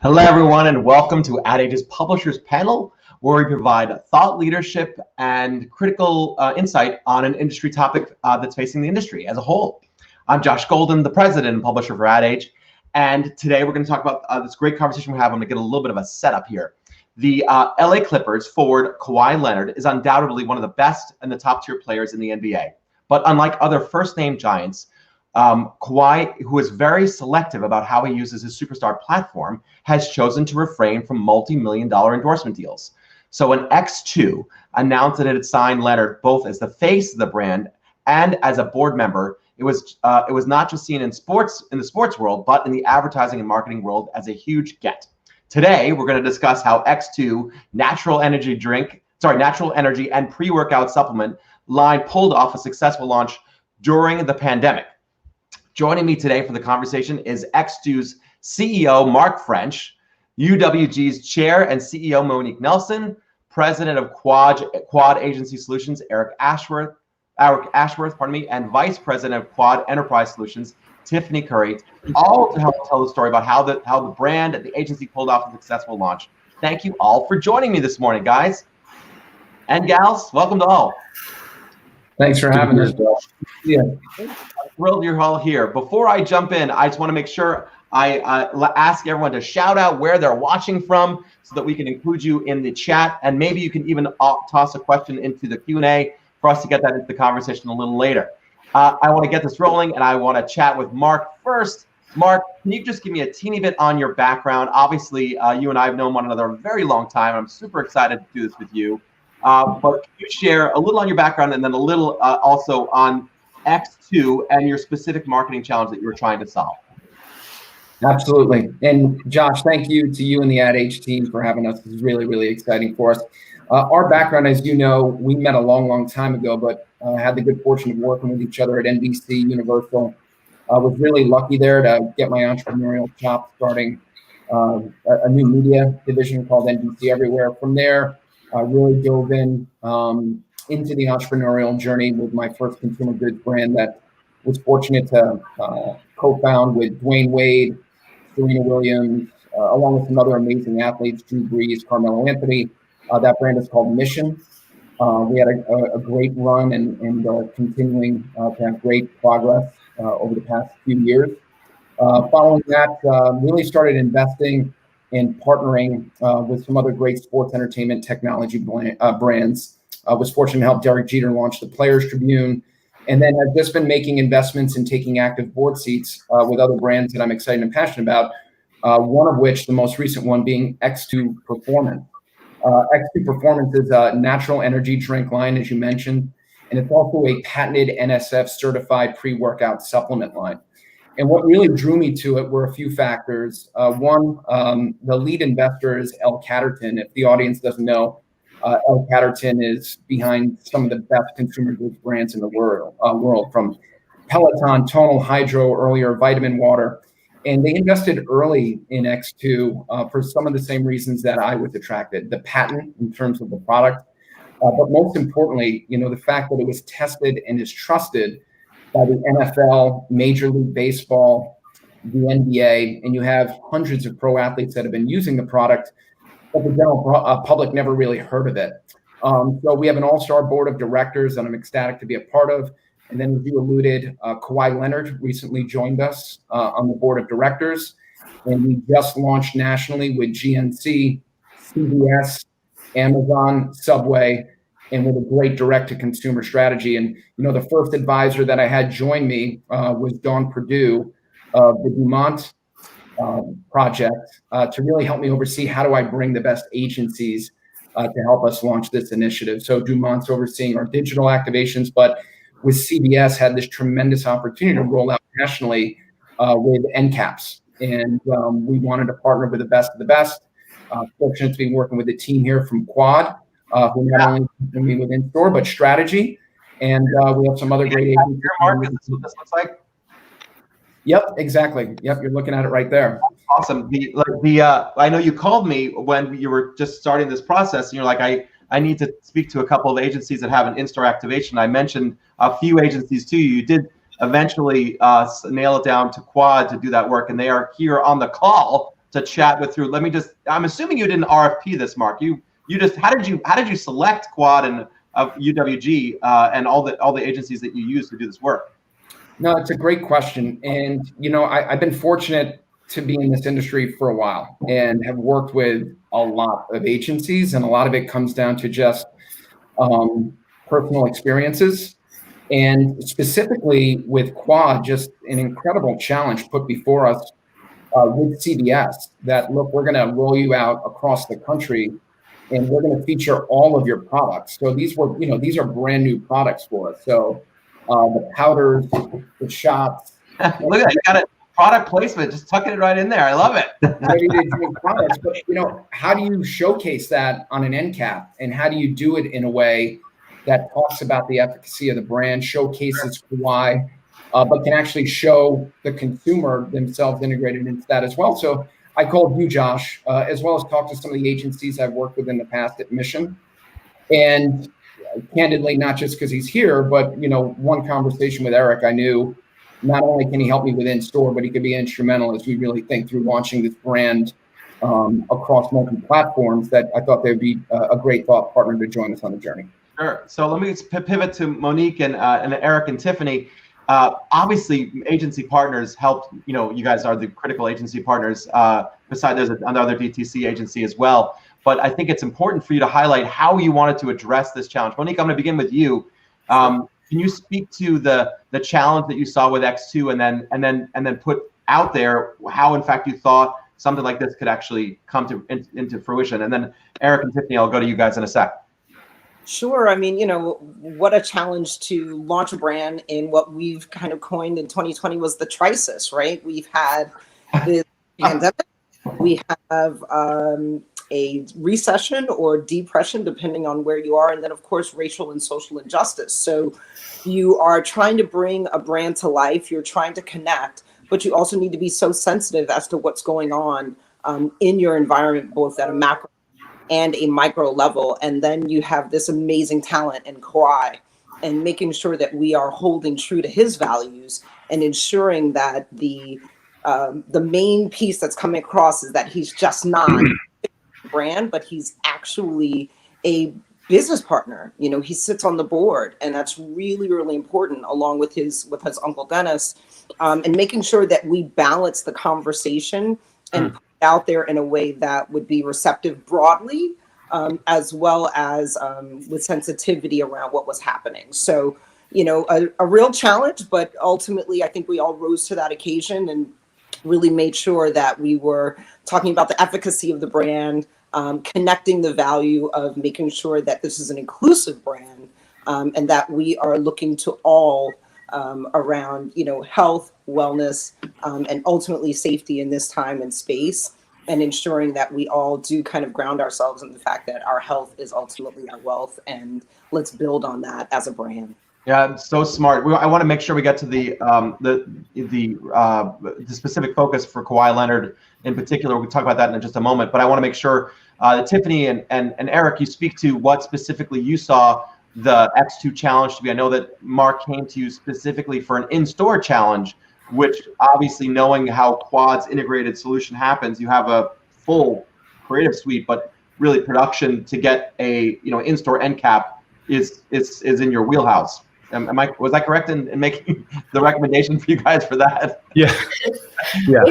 Hello, everyone, and welcome to Ad Age's Publishers Panel, where we provide thought leadership and critical insight on an industry topic that's facing the industry as a whole. I'm Josh Golden, the president and publisher for Ad Age, and today we're going to talk about this great conversation we have. I'm going to get a little bit of a setup here. The LA Clippers forward Kawhi Leonard is undoubtedly one of the best and the top-tier players in the NBA. But unlike other first-name giants, Kawhi, who is very selective about how he uses his superstar platform, has chosen to refrain from multi-million-dollar endorsement deals. So when X2 announced that it had signed Leonard both as the face of the brand and as a board member, it was not just seen in the sports world, but in the advertising and marketing world as a huge get. Today, we're going to discuss how X2 natural energy and pre-workout supplement line pulled off a successful launch during the pandemic. Joining me today for the conversation is X2's CEO, Mark French, UWG's chair and CEO, Monique Nelson, president of Quad Agency Solutions, Eric Ashworth, and vice president of Quad Enterprise Solutions, Tiffany Curry, all to help tell the story about how the brand and the agency pulled off a successful launch. Thank you all for joining me this morning, guys and gals. Welcome to all. Thanks for having us, Josh. Yeah. I'm thrilled you're all here. Before I jump in, I just want to make sure I ask everyone to shout out where they're watching from so that we can include you in the chat. And maybe you can even toss a question into the Q&A for us to get that into the conversation a little later. I want to get this rolling, and I want to chat with Mark first. Mark, can you just give me a teeny bit on your background? Obviously, you and I have known one another a very long time. I'm super excited to do this with you. But can you share a little on your background and then a little also on X2 and your specific marketing challenge that you were trying to solve? Absolutely. And Josh, thank you to you and the Ad Age team for having us. This is really, really exciting for us. Our background, as you know, we met a long, long time ago, but had the good fortune of working with each other at NBC Universal. I was really lucky there to get my entrepreneurial chops starting a new media division called NBC Everywhere. From there, I really dove into the entrepreneurial journey with my first consumer goods brand that was fortunate to co-found with Dwayne Wade, Serena Williams, along with some other amazing athletes, Drew Brees, Carmelo Anthony. That brand is called Mission. We had a great run and continuing to have great progress over the past few years. Following that, really started investing and partnering with some other great sports entertainment technology brands. I was fortunate to help Derek Jeter launch the Players Tribune, and then I've just been making investments and taking active board seats with other brands that I'm excited and passionate about, one of which, the most recent one, being X2 Performance. X2 Performance is a natural energy drink line, as you mentioned, and it's also a patented NSF certified pre-workout supplement line. And what really drew me to it were a few factors. One, the lead investor is L. Catterton. If the audience doesn't know, L. Catterton is behind some of the best consumer goods brands in the world, from Peloton, Tonal Hydro, earlier Vitamin Water. And they invested early in X2 for some of the same reasons that I was attracted. The patent in terms of the product, but most importantly, the fact that it was tested and is trusted by the NFL, Major League Baseball, the NBA, and you have hundreds of pro athletes that have been using the product but the general public never really heard of it. So we have an all-star board of directors that I'm ecstatic to be a part of. And then, as you alluded, Kawhi Leonard recently joined us on the board of directors. And we just launched nationally with GNC, CVS, Amazon, Subway, and with a great direct-to-consumer strategy. And, the first advisor that I had join me was Dawn Purdue of the Dumont project to really help me oversee how do I bring the best agencies to help us launch this initiative. So Dumont's overseeing our digital activations, but with CBS had this tremendous opportunity to roll out nationally with end caps. And we wanted to partner with the best of the best. Fortunate to be working with the team here from Quad, who not only helping me with in-store, but strategy. And we have some other great agencies. Mark, this is what this looks like. Yep, exactly. Yep, you're looking at it right there. Awesome. I know you called me when you were just starting this process, and you're like, I need to speak to a couple of agencies that have an in-store activation. I mentioned a few agencies to you. You did eventually nail it down to Quad to do that work, and they are here on the call to chat with through. I'm assuming you didn't RFP this, Mark. You just how did you select Quad and UWG and all the agencies that you use to do this work? No, it's a great question. And, I've been fortunate to be in this industry for a while and have worked with a lot of agencies, and a lot of it comes down to just personal experiences. And specifically with Quad, just an incredible challenge put before us with CBS that, look, we're going to roll you out across the country and we're going to feature all of your products. So these are brand new products for us. So the powders, the shots. Look at that. You got a product placement, just tucking it right in there. I love it. Ready to drink products. But, how do you showcase that on an end cap? And how do you do it in a way that talks about the efficacy of the brand, showcases why, but can actually show the consumer themselves integrated into that as well? So I called you, Josh, as well as talked to some of the agencies I've worked with in the past at Mission. And candidly, not just because he's here, but, one conversation with Eric, I knew not only can he help me with in-store, but he could be instrumental as we really think through launching this brand across multiple platforms, that I thought they'd be a great thought partner to join us on the journey. Sure. So let me pivot to Monique and Eric and Tiffany. Obviously, agency partners helped. You guys are the critical agency partners. Besides, there's another DTC agency as well. But I think it's important for you to highlight how you wanted to address this challenge. Monique, I'm going to begin with you. Can you speak to the challenge that you saw with X2, and then put out there how, in fact, you thought something like this could actually come into fruition? And then Eric and Tiffany, I'll go to you guys in a sec. Sure. I mean, what a challenge to launch a brand in what we've kind of coined in 2020 was the crisis, right? We've had the pandemic, we have a recession or depression, depending on where you are, and then, of course, racial and social injustice. So you are trying to bring a brand to life, you're trying to connect, but you also need to be so sensitive as to what's going on in your environment, both at a macro and a micro level. And then you have this amazing talent in Kawhi, and making sure that we are holding true to his values and ensuring that the main piece that's coming across is that he's just not a brand, but he's actually a business partner. He sits on the board, and that's really, really important, along with his Uncle Dennis, and making sure that we balance the conversation and put it out there in a way that would be receptive broadly, as well as with sensitivity around what was happening. So, a real challenge, but ultimately I think we all rose to that occasion and really made sure that we were talking about the efficacy of the brand, connecting the value of making sure that this is an inclusive brand, and that we are looking to all around, health, wellness, and ultimately safety in this time and space, and ensuring that we all do kind of ground ourselves in the fact that our health is ultimately our wealth, and let's build on that as a brand. Yeah, so smart. I want to make sure we get to the specific focus for Kawhi Leonard in particular. We'll talk about that in just a moment. But I want to make sure Tiffany and Eric, you speak to what specifically you saw the X2 challenge to be. I know that Mark came to you specifically for an in-store challenge, which obviously, knowing how Quad's integrated solution happens, you have a full creative suite. But really production to get a in-store end cap is in your wheelhouse. Was I correct in making the recommendation for you guys for that? Yeah. Yeah.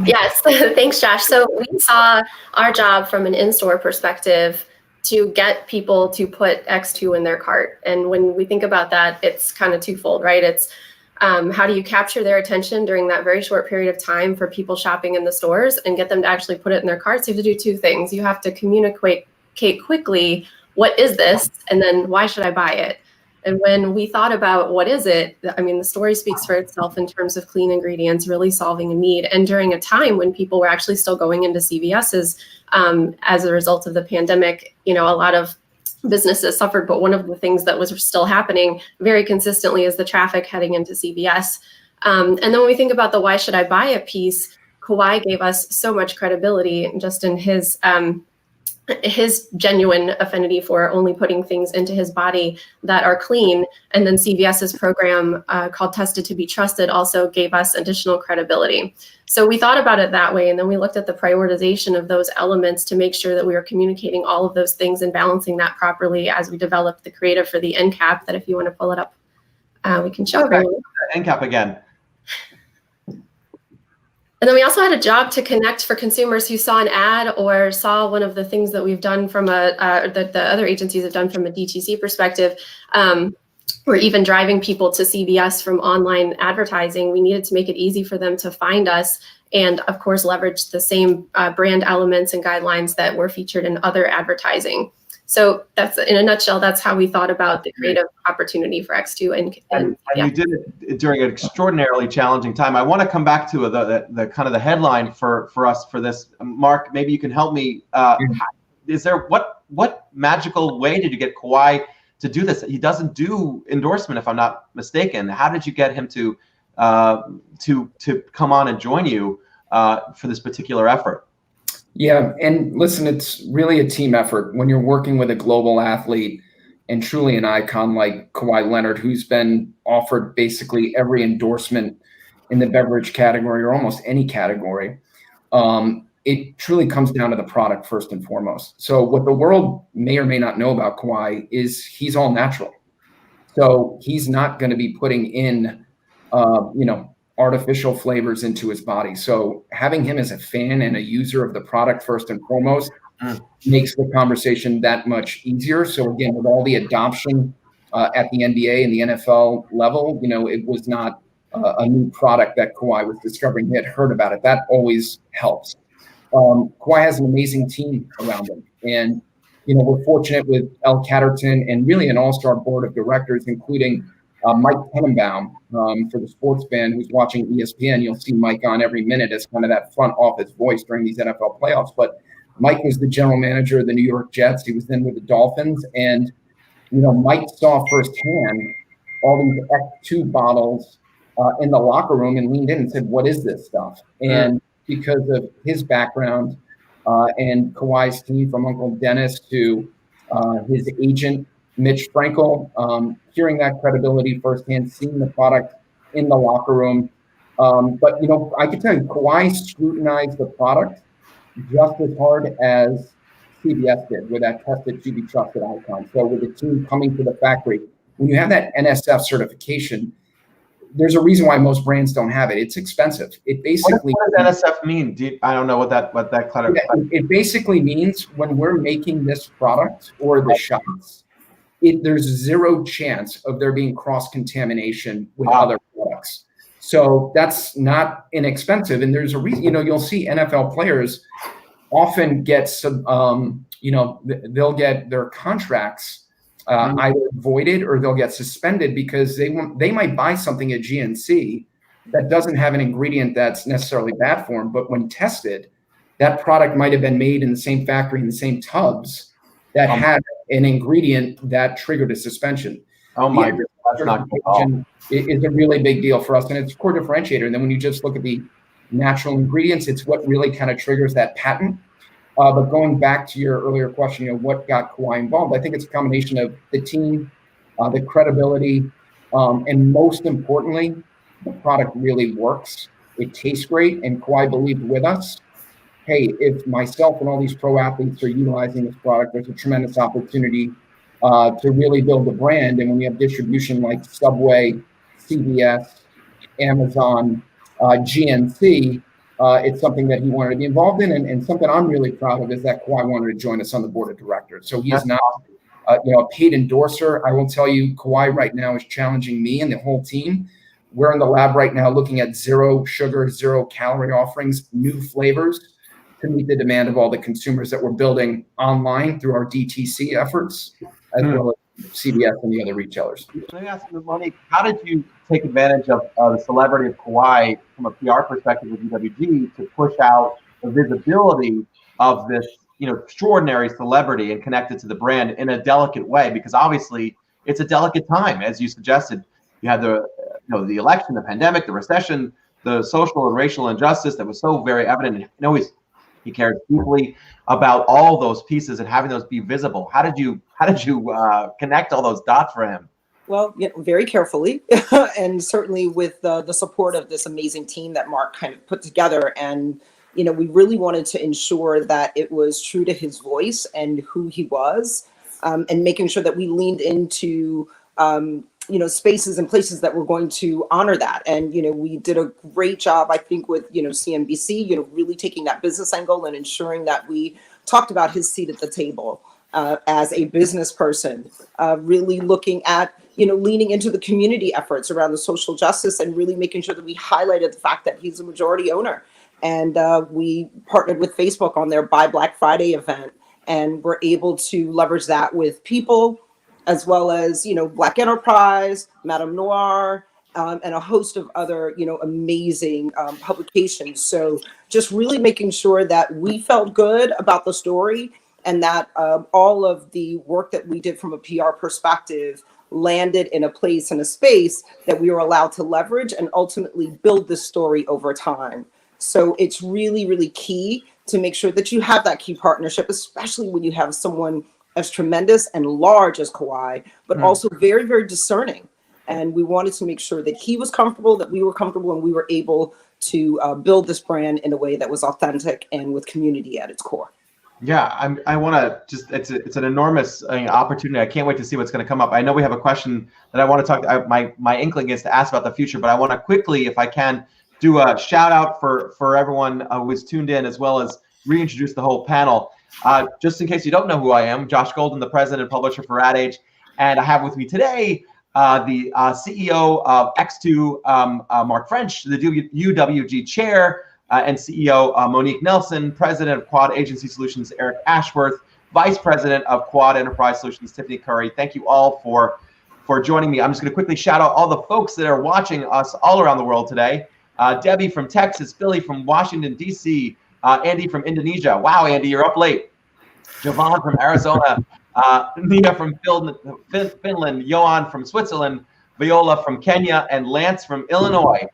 Yes. Thanks, Josh. So we saw our job from an in-store perspective to get people to put X2 in their cart. And when we think about that, it's kind of twofold, right? It's how do you capture their attention during that very short period of time for people shopping in the stores and get them to actually put it in their carts? You have to do two things. You have to communicate quickly, what is this? And then why should I buy it? And when we thought about what is it, I mean, the story speaks for itself in terms of clean ingredients, really solving a need. And during a time when people were actually still going into CVS's as a result of the pandemic, a lot of businesses suffered. But one of the things that was still happening very consistently is the traffic heading into CVS. And then when we think about the why should I buy it piece, Kawhi gave us so much credibility just in his genuine affinity for only putting things into his body that are clean. And then CVS's program called Tested to be Trusted also gave us additional credibility. So we thought about it that way. And then we looked at the prioritization of those elements to make sure that we were communicating all of those things and balancing that properly as we developed the creative for the end cap that if you want to pull it up, we can show everyone. End cap again. And then we also had a job to connect for consumers who saw an ad or saw one of the things that we've done from that the other agencies have done from a DTC perspective. Or even driving people to CVS from online advertising. We needed to make it easy for them to find us and, of course, leverage the same brand elements and guidelines that were featured in other advertising. So that's, in a nutshell, that's how we thought about the creative opportunity for X2. And you did it during an extraordinarily challenging time. I want to come back to the kind of the headline for us for this. Mark, maybe you can help me. Is there what magical way did you get Kawhi to do this? He doesn't do endorsement, if I'm not mistaken. How did you get him to come on and join you for this particular effort? Yeah, and listen, it's really a team effort when you're working with a global athlete and truly an icon like Kawhi Leonard, who's been offered basically every endorsement in the beverage category or almost any category. It truly comes down to the product first and foremost. So what the world may or may not know about Kawhi is he's all natural. So he's not going to be putting in, artificial flavors into his body. So having him as a fan and a user of the product first and foremost makes the conversation that much easier. So again, with all the adoption at the NBA and the NFL level, it was not a new product that Kawhi was discovering. He had heard about it. That always helps. Kawhi has an amazing team around him. And, we're fortunate with El Catterton and really an all-star board of directors, including Mike Tenenbaum. For the sports fan who's watching ESPN, you'll see Mike on every minute as kind of that front office voice during these NFL playoffs. But Mike was the general manager of the New York Jets. He was then with the Dolphins. And, Mike saw firsthand all these X2 bottles in the locker room and leaned in and said, what is this stuff? And because of his background and Kawhi's team, from Uncle Dennis to his agent, Mitch Frankel, hearing that credibility firsthand, seeing the product in the locker room. But, I can tell you, Kawhi scrutinized the product just as hard as CVS did with that Tested to be Trusted icon. So with the team coming to the factory, when you have that NSF certification, there's a reason why most brands don't have it. It's expensive. It basically. What does NSF mean? I don't know what that clarifies. It basically means when we're making this product or the shots, there's zero chance of there being cross-contamination with other products. So that's not inexpensive. And there's a reason, you'll see NFL players often get some, they'll get their contracts either voided or they'll get suspended because they might buy something at GNC that doesn't have an ingredient that's necessarily bad for them. But when tested, that product might have been made in the same factory, in the same tubs that had an ingredient that triggered a suspension. Oh my goodness, that's not good at all. It's a really big deal for us, and it's a core differentiator. And then when you just look at the natural ingredients, it's what really kind of triggers that patent. But going back to your earlier question, what got Kawhi involved? I think it's a combination of the team, the credibility, and most importantly, the product really works. It tastes great, and Kawhi believed with us. hey, if myself and all these pro athletes are utilizing this product, there's a tremendous opportunity to really build a brand. And when you have distribution like Subway, CVS, Amazon, GNC, it's something that he wanted to be involved in. And something I'm really proud of is that Kawhi wanted to join us on the board of directors. So he is not a paid endorser. I will tell you, Kawhi right now is challenging me and the whole team. We're in the lab right now looking at 0 sugar, 0 calorie offerings, new flavors to meet the demand of all the consumers that we're building online through our DTC efforts, as well as CVS and the other retailers. Let me ask you, Monique, how did you take advantage of the celebrity of Kawhi from a PR perspective with UWG to push out the visibility of this, extraordinary celebrity and connect it to the brand in a delicate way? Because obviously it's a delicate time, as you suggested. You had the election, the pandemic, the recession, the social and racial injustice that was so very evident. And he cared deeply about all those pieces and having those be visible. How did you connect all those dots for him? Well, very carefully, and certainly with the support of this amazing team that Mark kind of put together. And we really wanted to ensure that it was true to his voice and who he was, and making sure that we leaned into spaces and places that were going to honor that. And, we did a great job, I think, with, CNBC, really taking that business angle and ensuring that we talked about his seat at the table as a business person, really looking at, leaning into the community efforts around the social justice and really making sure that we highlighted the fact that he's a majority owner. And we partnered with Facebook on their Buy Black Friday event, and we're able to leverage that with People, as well as, Black Enterprise, Madame Noir, and a host of other, amazing publications. So just really making sure that we felt good about the story, and that all of the work that we did from a PR perspective landed in a place and a space that we were allowed to leverage and ultimately build this story over time. So it's really, really key to make sure that you have that key partnership, especially when you have someone as tremendous and large as Kawhi, but also very, very discerning. And we wanted to make sure that he was comfortable, that we were comfortable, and we were able to build this brand in a way that was authentic and with community at its core. Yeah, I want to it's an enormous opportunity. I can't wait to see what's going to come up. I know we have a question that I want to talk. My inkling is to ask about the future, but I want to quickly, if I can, do a shout out for everyone who is tuned in, as well as reintroduce the whole panel. Just in case you don't know who I am, Josh Golden, the president and publisher for Ad Age, and I have with me today the CEO of X2, Mark French, the UWG chair, and CEO Monique Nelson, president of Quad Agency Solutions, Eric Ashworth, vice president of Quad Enterprise Solutions, Tiffany Curry. Thank you all for joining me. I'm just going to quickly shout out all the folks that are watching us all around the world today. Debbie from Texas, Billy from Washington, D.C., Andy from Indonesia. Wow, Andy, you're up late. Javon from Arizona, Nia from Finland, Johan from Switzerland, Viola from Kenya, and Lance from Illinois.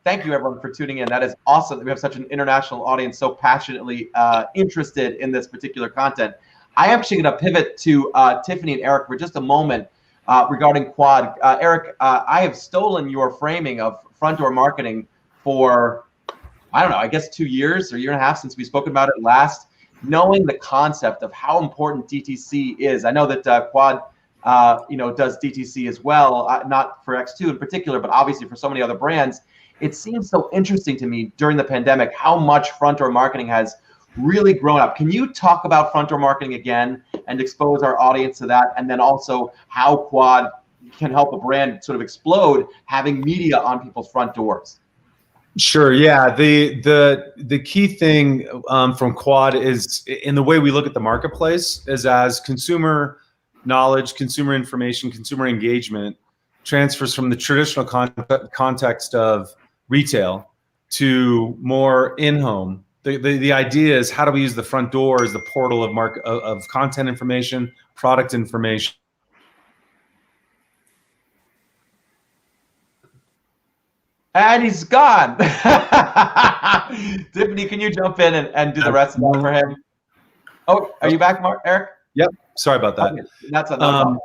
Thank you, everyone, for tuning in. That is awesome. We have such an international audience so passionately interested in this particular content. I am actually going to pivot to Tiffany and Eric for just a moment regarding Quad. Eric, I have stolen your framing of front door marketing for, I don't know, I guess 2 years or 1.5 years since we spoke about it last, knowing the concept of how important DTC is. I know that Quad does DTC as well, not for X2 in particular, but obviously for so many other brands. It seems so interesting to me during the pandemic how much front door marketing has really grown up. Can you talk about front door marketing again and expose our audience to that? And then also how Quad can help a brand sort of explode having media on people's front doors. Sure. Yeah. The key thing from Quad is in the way we look at the marketplace is as consumer knowledge, consumer information, consumer engagement transfers from the traditional context of retail to more in-home. The idea is how do we use the front door as the portal of content information, product information. And he's gone. Tiffany, can you jump in and do the rest of that for him? Oh, are you back, Eric? Yep. Sorry about that. Okay. That's enough.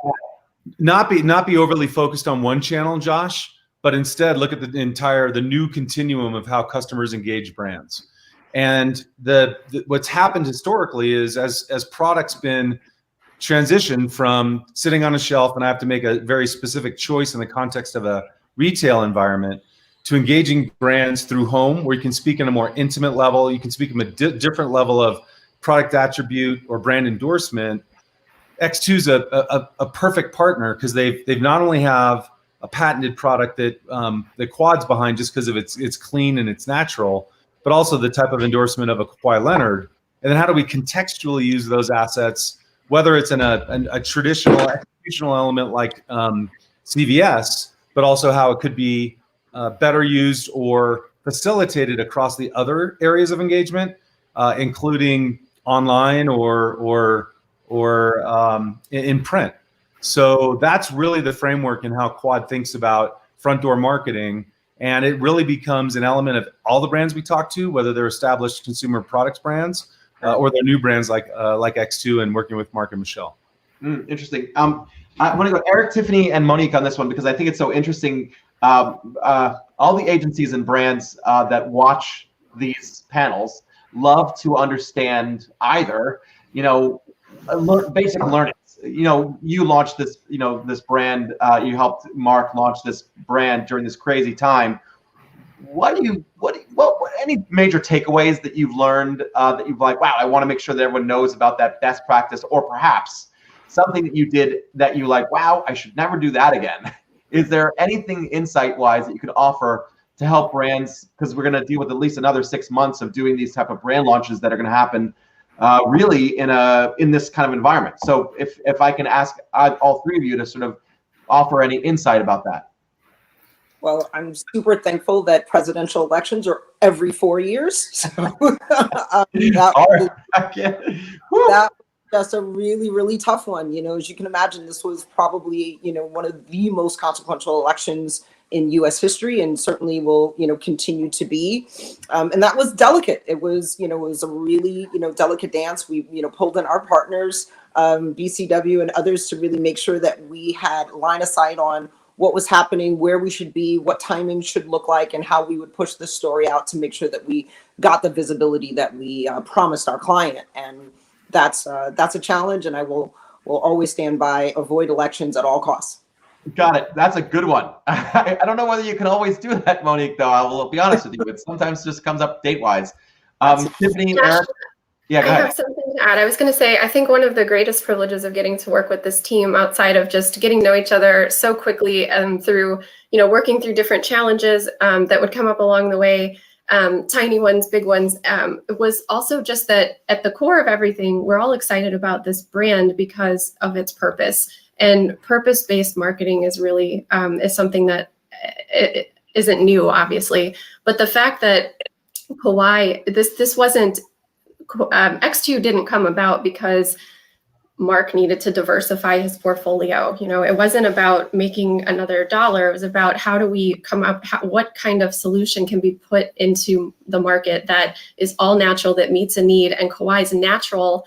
Not be overly focused on one channel, Josh, but instead look at the new continuum of how customers engage brands. And what's happened historically is as products been transitioned from sitting on a shelf and I have to make a very specific choice in the context of a retail environment, to engaging brands through home, where you can speak in a more intimate level, you can speak in a different level of product attribute or brand endorsement. X2 is a perfect partner because they've not only have a patented product that the Quad's behind just because of it's clean and it's natural, but also the type of endorsement of a Kawhi Leonard. And then how do we contextually use those assets, whether it's in a traditional executional element like CVS, but also how it could be better used or facilitated across the other areas of engagement, including online or in print. So that's really the framework in how Quad thinks about front door marketing. And it really becomes an element of all the brands we talk to, whether they're established consumer products brands or they're new brands like X2 and working with Mark and Michelle. Interesting. I want to go Eric, Tiffany, and Monique on this one because I think it's so interesting. All the agencies and brands that watch these panels love to understand either, basic learnings. You launched this, this brand. You helped Mark launch this brand during this crazy time. What any major takeaways that you've learned that you've like, wow, I want to make sure that everyone knows about that best practice, or perhaps something that you did that you like, wow, I should never do that again. Is there anything insight-wise that you could offer to help brands? Because we're going to deal with at least another 6 months of doing these type of brand launches that are going to happen really in this kind of environment. So if I can ask all three of you to sort of offer any insight about that. Well, I'm super thankful that presidential elections are every 4 years. So that that's a really, really tough one. As you can imagine, this was probably, one of the most consequential elections in U.S. history, and certainly will, continue to be. And that was delicate. It was, a really, delicate dance. We, pulled in our partners, BCW and others, to really make sure that we had line of sight on what was happening, where we should be, what timing should look like, and how we would push this story out to make sure that we got the visibility that we promised our client. And that's a challenge, and I will always stand by avoid elections at all costs. Got it. That's a good one. I don't know whether you can always do that, Monique, though. I will be honest with you. It sometimes just comes up date-wise. Tiffany, Eric? Yeah, go ahead. I have something to add. I was going to say, I think one of the greatest privileges of getting to work with this team, outside of just getting to know each other so quickly and through, working through different challenges that would come up along the way, tiny ones, big ones, was also just that at the core of everything, we're all excited about this brand because of its purpose. And purpose-based marketing is really is something that it isn't new, obviously. But the fact that Kawhi, this wasn't, X2 didn't come about because Mark needed to diversify his portfolio. It wasn't about making another dollar. It was about how do we come up, what kind of solution can be put into the market that is all natural, that meets a need. And Kawhi's natural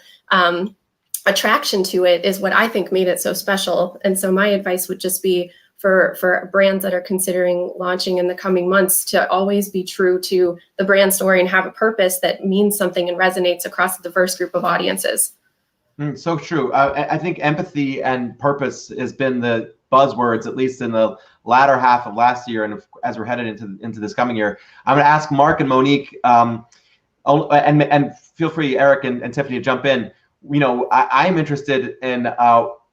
attraction to it is what I think made it so special. And so my advice would just be for brands that are considering launching in the coming months to always be true to the brand story and have a purpose that means something and resonates across a diverse group of audiences. So true. I think empathy and purpose has been the buzzwords, at least in the latter half of last year, and as we're headed into this coming year. I'm going to ask Mark and Monique, and feel free, Eric and Tiffany, to jump in. I'm interested in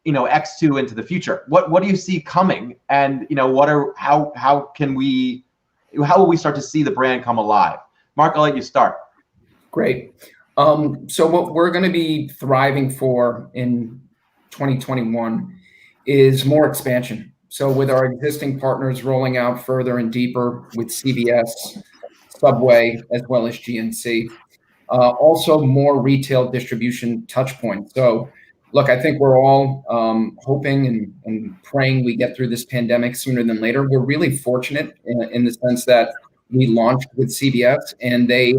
X2 into the future. What do you see coming, and how will we start to see the brand come alive? Mark, I'll let you start. Great. So what we're going to be thriving for in 2021 is more expansion. So with our existing partners rolling out further and deeper with CVS, Subway, as well as GNC. Also more retail distribution touch points. So look, I think we're all hoping and praying we get through this pandemic sooner than later. We're really fortunate in the sense that we launched with CVS, and they,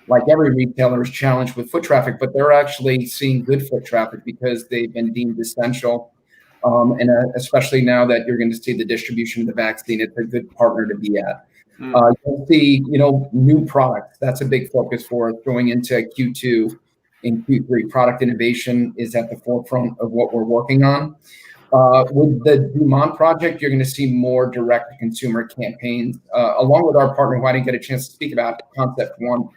like every retailer, is challenged with foot traffic, but they're actually seeing good foot traffic because they've been deemed essential. And especially now that you're going to see the distribution of the vaccine, it's a good partner to be at. You'll see, new products. That's a big focus for us going into Q2 and Q3. Product innovation is at the forefront of what we're working on. With the Dumont project, you're going to see more direct-to-consumer campaigns, along with our partner, who I didn't get a chance to speak about, Concept One.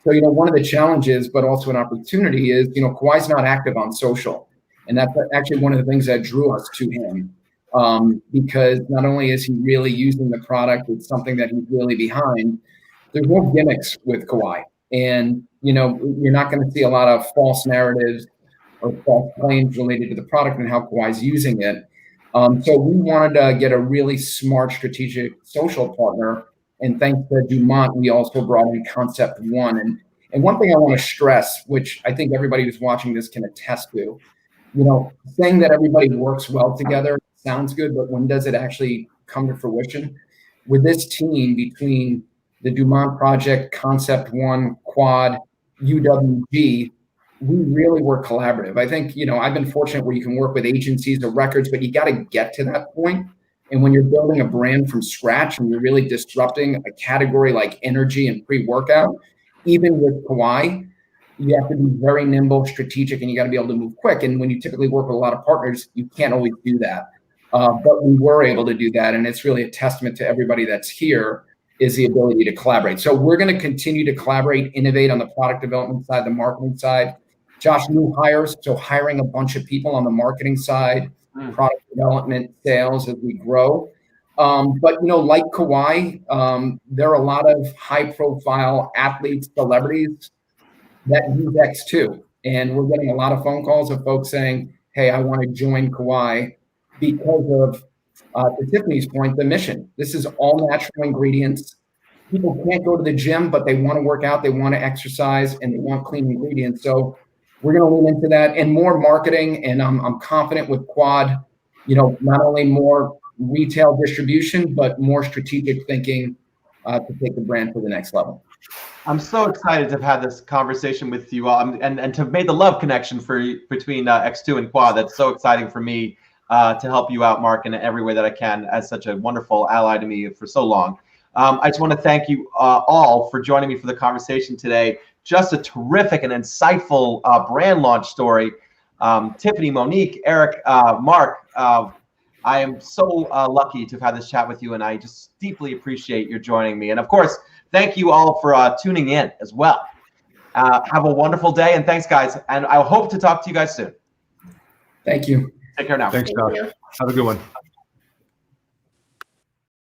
So, one of the challenges, but also an opportunity is, Kawhi's not active on social. And that's actually one of the things that drew us to him. Because not only is he really using the product, it's something that he's really behind. There's no gimmicks with Kawhi. And, you're not going to see a lot of false narratives or false claims related to the product and how Kawhi's using it. So we wanted to get a really smart strategic social partner. And thanks to Dumont, we also brought in Concept One. And one thing I want to stress, which I think everybody who's watching this can attest to, saying that everybody works well together sounds good, but when does it actually come to fruition? With this team, between the Dumont project, Concept One, Quad, UWG, we really were collaborative. I think, I've been fortunate where you can work with agencies or records, but you got to get to that point. And when you're building a brand from scratch and you're really disrupting a category like energy and pre-workout, even with Kawhi, you have to be very nimble, strategic, and you got to be able to move quick. And when you typically work with a lot of partners, you can't always do that. But we were able to do that. And it's really a testament to everybody that's here is the ability to collaborate. So we're going to continue to collaborate, innovate on the product development side, the marketing side. Josh, new hires, so hiring a bunch of people on the marketing side, product development, sales as we grow. But, like Kawhi, there are a lot of high-profile athletes, celebrities that use X2. And we're getting a lot of phone calls of folks saying, hey, I want to join Kawhi because of, to Tiffany's point, the mission. This is all natural ingredients. People can't go to the gym, but they want to work out, they want to exercise, and they want clean ingredients. So we're going to lean into that and more marketing. And I'm confident with Quad, not only more retail distribution, but more strategic thinking to take the brand to the next level. I'm so excited to have had this conversation with you all and to have made the love connection between X2 and Quad. That's so exciting for me to help you out, Mark, in every way that I can as such a wonderful ally to me for so long. I just want to thank you all for joining me for the conversation today. Just a terrific and insightful brand launch story. Tiffany, Monique, Eric, Mark, I am so lucky to have had this chat with you, and I just deeply appreciate your joining me. And of course, thank you all for tuning in as well. Have a wonderful day, and thanks, guys. And I hope to talk to you guys soon. Thank you. Take care now. Thanks, Josh. Have a good one.